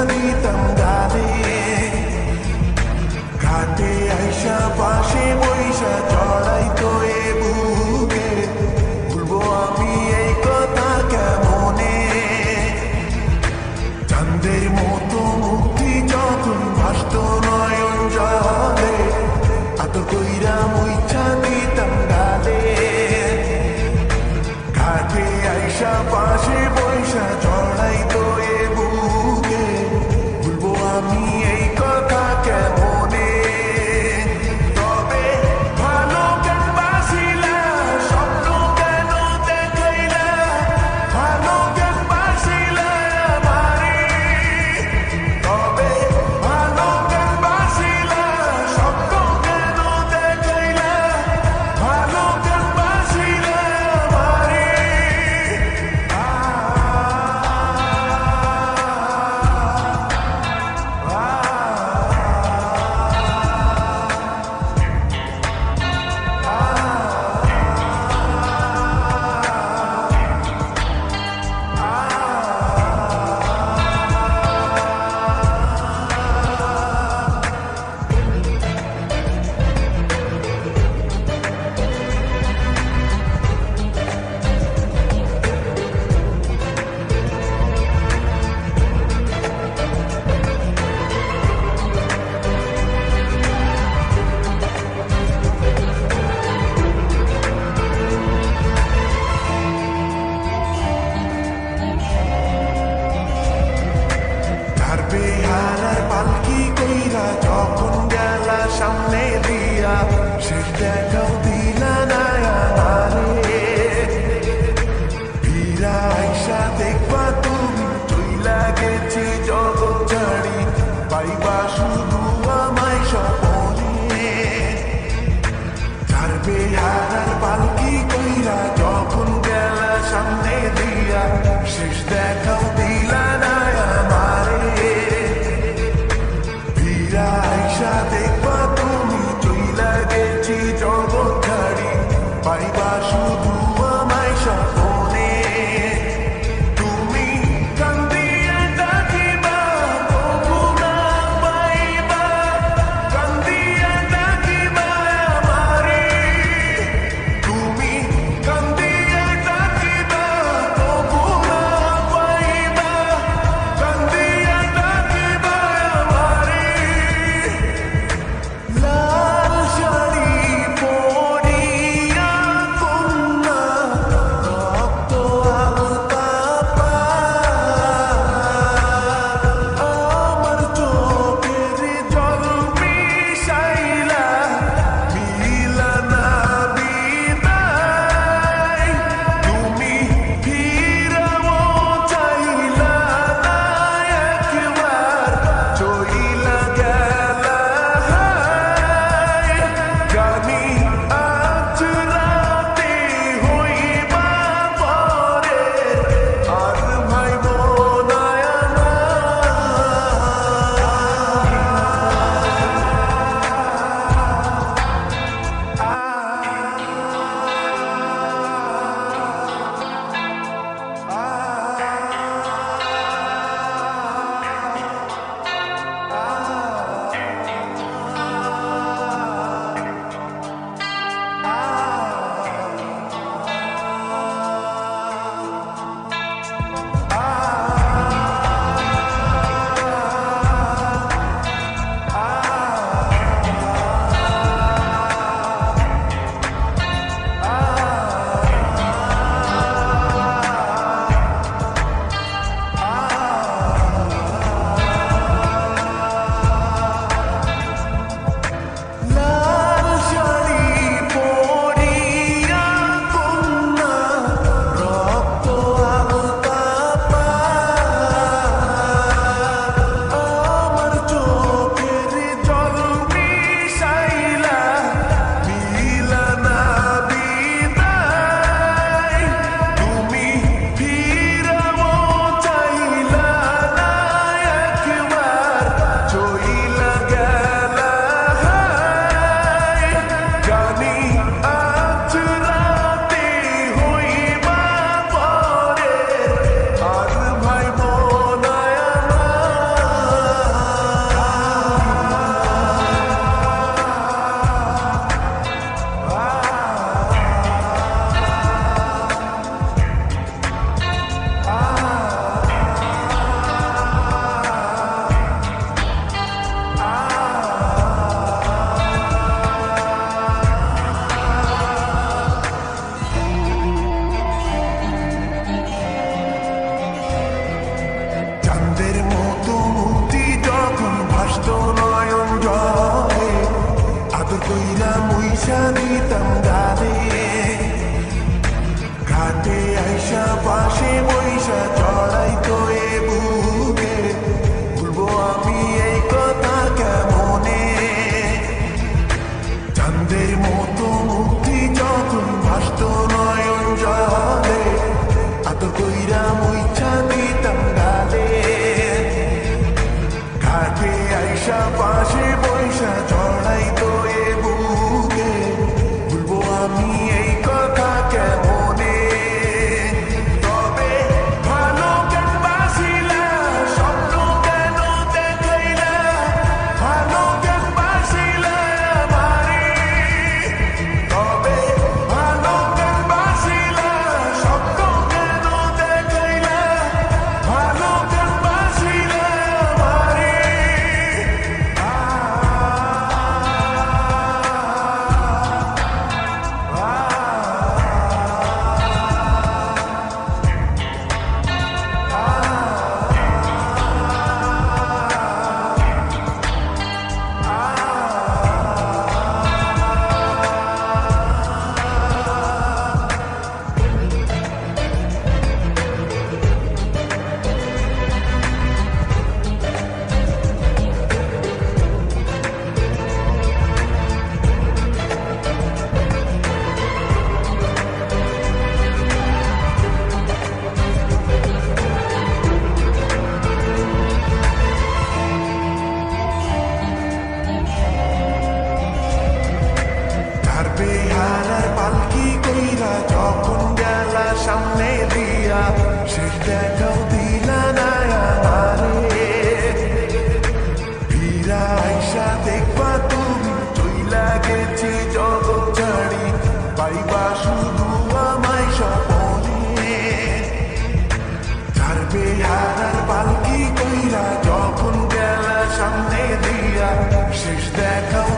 দিতাম গালে ঘাটে আইসা পাশে বৈশা চড়াই তো এ বুকে ভুলবো আমি এই কথা কেমনে চাঁদের মতো মুক্তি যখন ভাসত নয়ন জলে আদর কইরা মুইছা দিতাম গালে ঘাটে আইসা পাশে বৈশা চড়াই তো এ বুকে ভুলবো আমি এই কথা কেমনে তবে ভালো কেন বাসিলা স্বপ্ন কেন দেখাইলা ভালো কেন বাসিলা আমারে তবে ভালো কেন বাসিলা স্বপ্ন কেন দেখাইলা ভালো কেন বাসিলা আমারে বেহারার পালকি কইরা যখন গেলা সামনে দিয়া শেষ দেখাও দিলা না আমারে ফিরা আইসা দেখবা তুমি চইলা গেছি জগৎ ছাড়ি পাইবা শুধু আমায় স্বপনে যার বেহারার পালকি কইরা যখন গেলা সামনে দিয়া শেষ দেখাও দিলা না আমারে আইসা দেখবা তুমি চইলা গেছি জগৎ ছাড়ি পাইবা শুধু আমায় স্বপনে তুমি কান্দিয়া ডাকিবা তবু না পাইবা আইসা দিতাম গালে, ঘাটে আইসা পাশে বৈশা জড়াইতো এ বুকে, ভুলবো আমি এই কথা কেমনে? চাঁদের মতো মুক্তি যখন ভাসত নয়ন জলে, আদর কইরা মুইছা দিতাম গালে, ঘাটে আইসা পাশে বৈশা জড়াইতো এ বুকে, ভুলবো আমি এই কথা কেমনে? তবে ভালো কেন বাসিলা, স্বপ্ন কেন দেখাইলা, ভালো কেন বাসিলা আমারে? তবে ভালো কেন বাসিলা, স্বপ্ন কেন দেখাইলা, ভালো কেন বাসিলা আমারে? তার বেহারার পালকি কইরা যখন গেলা সামনে দিয়া, শেষ দেখাও দিলা না আমারে। ফিরা আইসা দেখবা তুমি চইলা গেছি জগৎ ছাড়ি, পাইবা শুধু আমায় স্বপনে। তার বেহারার পালকি কইরা যখন গেলা সামনে দিয়া, শেষ দেখাও